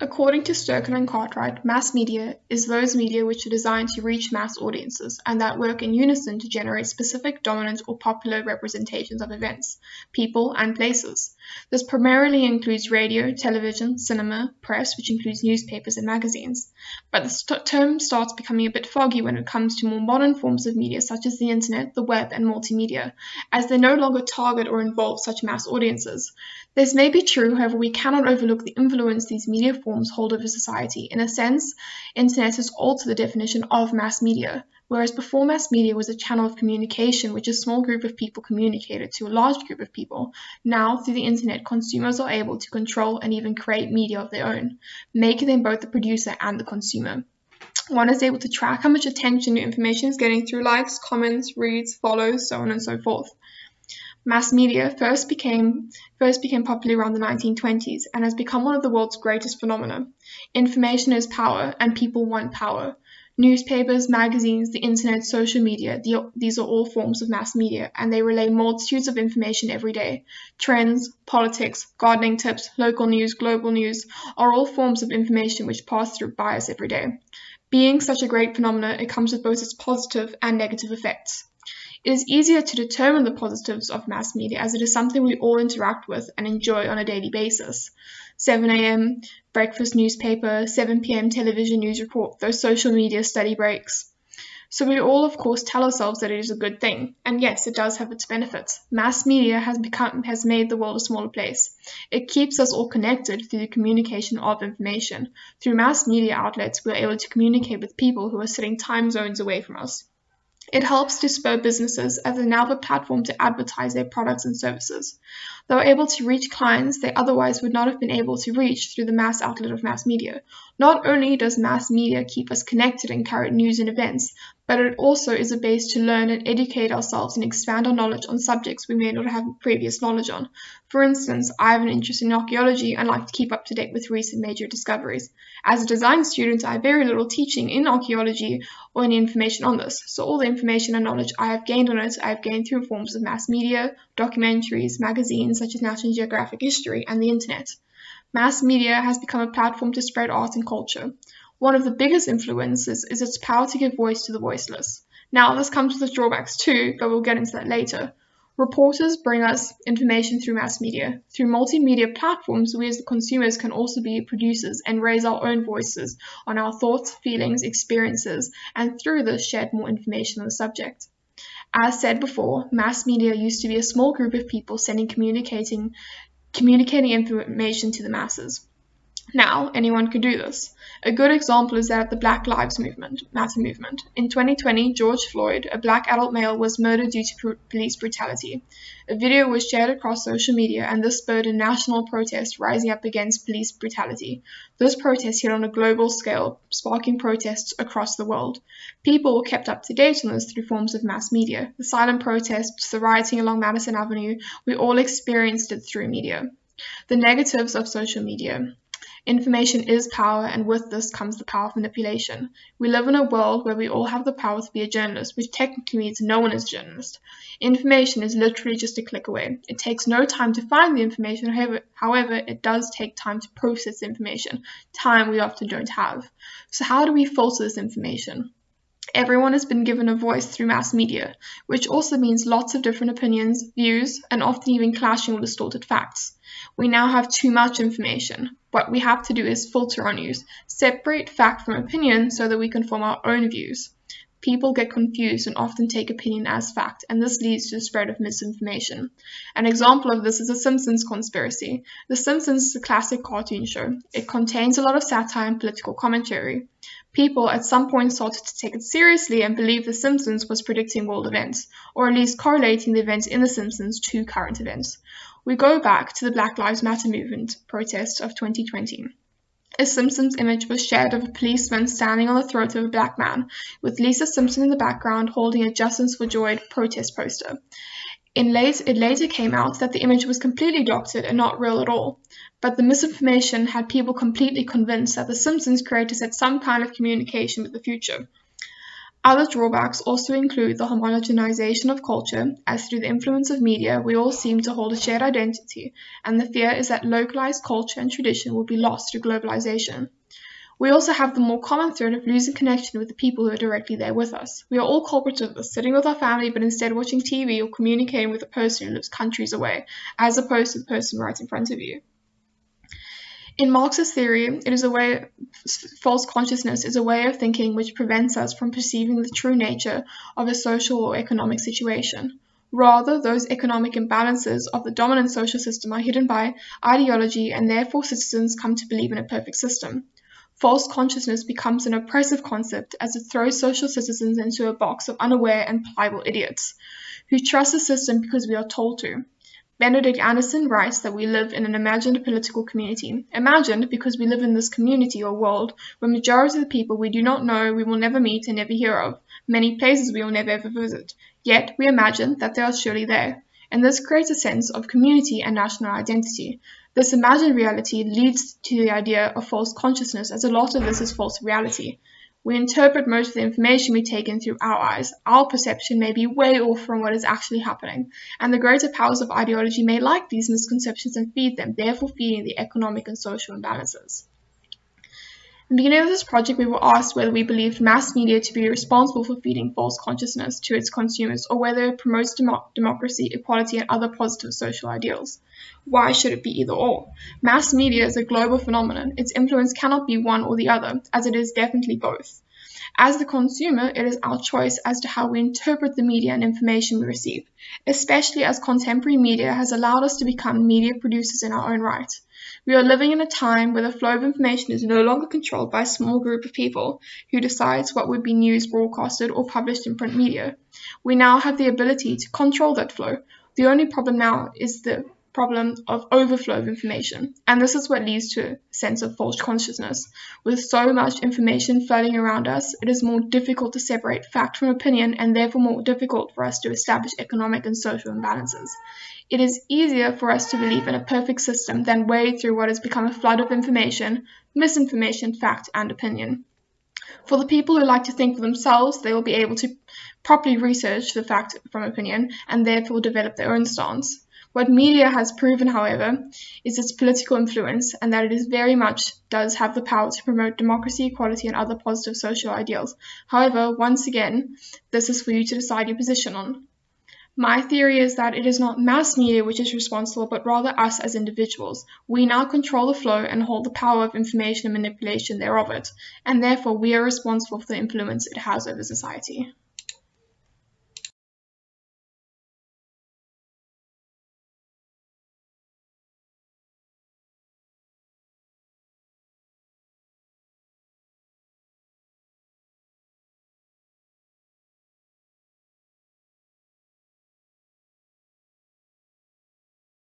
According to Sturgeon and Cartwright, mass media is those media which are designed to reach mass audiences and that work in unison to generate specific dominant or popular representations of events, people, and places. This primarily includes radio, television, cinema, press, which includes newspapers and magazines. But the term starts becoming a bit foggy when it comes to more modern forms of media such as the internet, the web, and multimedia, as they no longer target or involve such mass audiences. This may be true, however, we cannot overlook the influence these media forms hold over society. In a sense, internet has altered the definition of mass media. Whereas before, mass media was a channel of communication which a small group of people communicated to a large group of people. Now, through the internet, consumers are able to control and even create media of their own, making them both the producer and the consumer. One is able to track how much attention new information is getting through likes, comments, reads, follows, so on and so forth. Mass media first became popular around the 1920s and has become one of the world's greatest phenomena. Information is power, and people want power. Newspapers, magazines, the internet, social media, these are all forms of mass media, and they relay multitudes of information every day. Trends, politics, gardening tips, local news, global news are all forms of information which pass through by us every day. Being such a great phenomena, it comes with both its positive and negative effects. It is easier to determine the positives of mass media as it is something we all interact with and enjoy on a daily basis. 7 a.m. breakfast newspaper, 7 p.m. television news report, those social media study breaks. So we all, of course, tell ourselves that it is a good thing. And yes, it does have its benefits. Mass media has made the world a smaller place. It keeps us all connected through the communication of information. Through mass media outlets, we are able to communicate with people who are sitting time zones away from us. It helps to spur businesses as they now have a platform to advertise their products and services. They are able to reach clients they otherwise would not have been able to reach through the mass outlet of mass media. Not only does mass media keep us connected and carry news and events, but it also is a base to learn and educate ourselves and expand our knowledge on subjects we may not have previous knowledge on. For instance, I have an interest in archaeology and like to keep up to date with recent major discoveries. As a design student, I have very little teaching in archaeology or any information on this, so all the information and knowledge I have gained on it, I have gained through forms of mass media, documentaries, magazines such as National Geographic History, and the internet. Mass media has become a platform to spread art and culture. One of the biggest influences is its power to give voice to the voiceless. Now, this comes with its drawbacks too, but we'll get into that later. Reporters bring us information through mass media. Through multimedia platforms, we as the consumers can also be producers and raise our own voices on our thoughts, feelings, experiences, and through this shed more information on the subject. As said before, mass media used to be a small group of people communicating information to the masses. Now, anyone can do this. A good example is that of the Black Lives Matter movement. In 2020, George Floyd, a black adult male, was murdered due to police brutality. A video was shared across social media, and this spurred a national protest rising up against police brutality. This protest hit on a global scale, sparking protests across the world. People were kept up to date on this through forms of mass media. The silent protests, the rioting along Madison Avenue, we all experienced it through media. The negatives of social media. Information is power, and with this comes the power of manipulation. We live in a world where we all have the power to be a journalist, which technically means no one is a journalist. Information is literally just a click away. It takes no time to find the information, however, it does take time to process the information, time we often don't have. So how do we filter this information? Everyone has been given a voice through mass media, which also means lots of different opinions, views, and often even clashing or distorted facts. We now have too much information. What we have to do is filter our news, separate fact from opinion so that we can form our own views. People get confused and often take opinion as fact, and this leads to the spread of misinformation. An example of this is the Simpsons conspiracy. The Simpsons is a classic cartoon show. It contains a lot of satire and political commentary. People at some point started to take it seriously and believe The Simpsons was predicting world events, or at least correlating the events in The Simpsons to current events. We go back to the Black Lives Matter movement protest of 2020. A Simpsons image was shared of a policeman standing on the throat of a black man, with Lisa Simpson in the background holding a Justice for Joy protest poster. It later came out that the image was completely doctored and not real at all, but the misinformation had people completely convinced that the Simpsons creators had some kind of communication with the future. Other drawbacks also include the homogenization of culture, as through the influence of media we all seem to hold a shared identity, and the fear is that localized culture and tradition will be lost through globalization. We also have the more common threat of losing connection with the people who are directly there with us. We are all culprits of this, sitting with our family but instead watching TV or communicating with a person who lives countries away, as opposed to the person right in front of you. In Marxist theory, false consciousness is a way of thinking which prevents us from perceiving the true nature of a social or economic situation. Rather, those economic imbalances of the dominant social system are hidden by ideology, and therefore citizens come to believe in a perfect system. False consciousness becomes an oppressive concept as it throws social citizens into a box of unaware and pliable idiots who trust the system because we are told to. Benedict Anderson writes that we live in an imagined political community. Imagined because we live in this community or world where majority of the people we do not know, we will never meet and never hear of, many places we will never ever visit. Yet we imagine that they are surely there. And this creates a sense of community and national identity. This imagined reality leads to the idea of false consciousness, as a lot of this is false reality. We interpret most of the information we take in through our eyes. Our perception may be way off from what is actually happening, and the greater powers of ideology may like these misconceptions and feed them, therefore feeding the economic and social imbalances. In the beginning of this project, we were asked whether we believed mass media to be responsible for feeding false consciousness to its consumers, or whether it promotes democracy, equality, and other positive social ideals. Why should it be either or? Mass media is a global phenomenon. Its influence cannot be one or the other, as it is definitely both. As the consumer, it is our choice as to how we interpret the media and information we receive, especially as contemporary media has allowed us to become media producers in our own right. We are living in a time where the flow of information is no longer controlled by a small group of people who decides what would be news broadcasted or published in print media. We now have the ability to control that flow. The only problem now is the problem of overflow of information, and this is what leads to a sense of false consciousness. With so much information flooding around us, it is more difficult to separate fact from opinion, and therefore more difficult for us to establish economic and social imbalances. It is easier for us to believe in a perfect system than wade through what has become a flood of information, misinformation, fact, and opinion. For the people who like to think for themselves, they will be able to properly research the fact from opinion and therefore develop their own stance. What media has proven, however, is its political influence, and that it is very much does have the power to promote democracy, equality, and other positive social ideals. However, once again, this is for you to decide your position on. My theory is that it is not mass media which is responsible, but rather us as individuals. We now control the flow and hold the power of information and manipulation thereof it, and therefore we are responsible for the influence it has over society.